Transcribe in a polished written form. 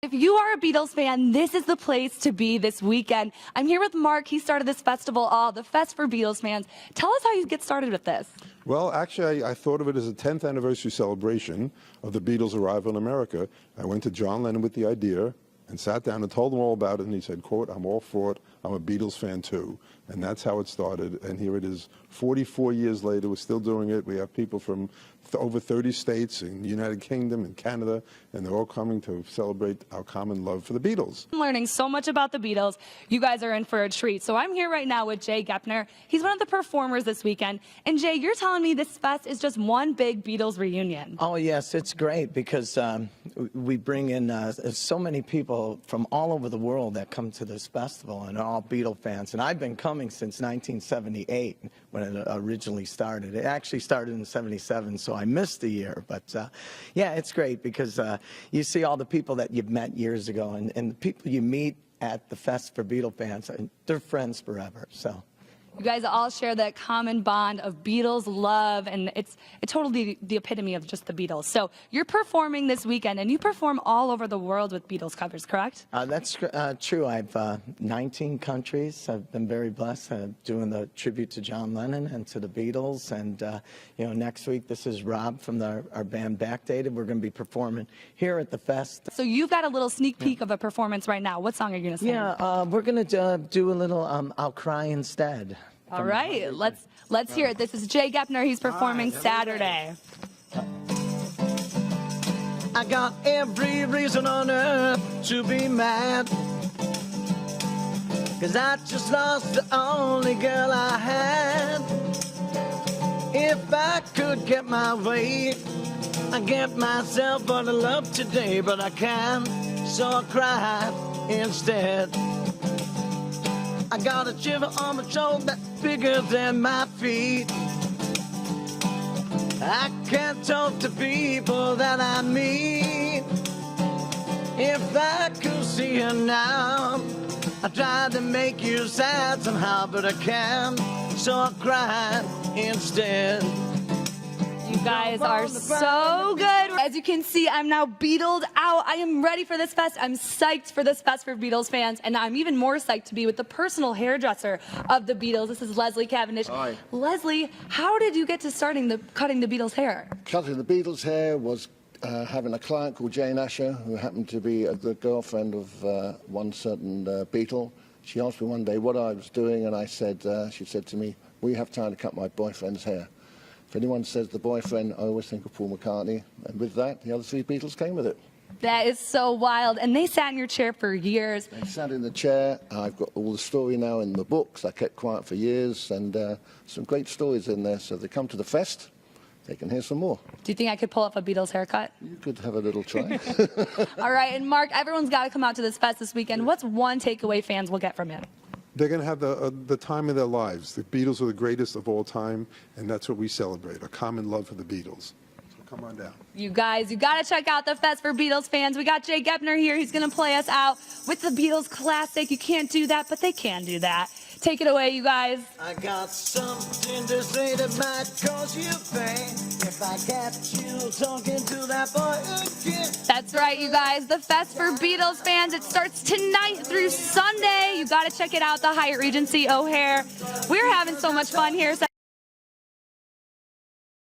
If you are a Beatles fan, this is the place to be this weekend. I'm here with Mark. He started this festival, the Fest for Beatles fans. Tell us how you get started with this. Well, actually, I thought of it as a 10th anniversary celebration of the Beatles' arrival in America. I went to John Lennon with the idea and sat down and told him all about it, and he said, quote, "I'm all for it. I'm a Beatles fan too." And that's how it started, and here it is 44 years later. We're still doing it. We have people from over 30 states in the United Kingdom and Canada, and they're all coming to celebrate our common love for the Beatles. I'm learning so much about the Beatles. You guys are in for a treat. So I'm here right now with Jay Gepner. He's one of the performers this weekend. And Jay, you're telling me this fest is just one big Beatles reunion. Oh, yes, it's great because we bring in so many people from all over the world that come to this festival, and all Beatle fans. And I've been coming since 1978 when it originally started. It actually started in '77, so I missed a year. But yeah, it's great because you see all the people that you've met years ago, and the people you meet at the Fest for Beatle fans, they're friends forever. So. You guys all share that common bond of Beatles love, and it's totally the epitome of just the Beatles. So you're performing this weekend, and you perform all over the world with Beatles covers, correct? That's true. I've 19 countries. I've been very blessed doing the tribute to John Lennon and to the Beatles. And you know, next week this is Rob from our band Backdated. We're going to be performing here at the fest. So you've got a little sneak peek of a performance right now. What song are you going to sing? Yeah, we're going to do a little "I'll Cry Instead." All right, let's hear it. This is Jay Gepner. He's performing Saturday. I got every reason on earth to be mad, 'cause I just lost the only girl I had. If I could get my way, I'd get myself all the love today, but I can't, so I cry instead. I got a shiver on my shoulder bigger than my feet. I can't talk to people that I meet. If I could see you now, I try to make you sad somehow, but I can't, so I cry instead. You guys are so good. As you can see, I'm now Beatled out. I am ready for this fest. I'm psyched for this fest for Beatles fans, and I'm even more psyched to be with the personal hairdresser of the Beatles. This is Leslie Cavendish. Hi. Leslie, how did you get to cutting the Beatles' hair? Cutting the Beatles' hair was having a client called Jane Asher, who happened to be the girlfriend of one certain Beatle. She asked me one day what I was doing, and I said, she said to me, "We have time to cut my boyfriend's hair." If anyone says the boyfriend, I always think of Paul McCartney. And with that, the other three Beatles came with it. That is so wild. And they sat in your chair for years. They sat in the chair. I've got all the story now in the books. I kept quiet for years, and some great stories in there. So they come to the fest, they can hear some more. Do you think I could pull off a Beatles haircut? You could have a little try. All right. And Mark, everyone's got to come out to this fest this weekend. What's one takeaway fans will get from it? They're going to have the time of their lives. The Beatles are the greatest of all time, and that's what we celebrate, a common love for the Beatles. So come on down. You guys, you got to check out the Fest for Beatles fans. We got Jay Gepner here. He's going to play us out with the Beatles classic. You can't do that, but they can do that. Take it away, you guys. I got something to say that might cause you pain if I catch you talking to that boy again. That's right, you guys. The Fest for Beatles fans. It starts tonight through Sunday. You got to check it out, the Hyatt Regency O'Hare. We're having so much fun here.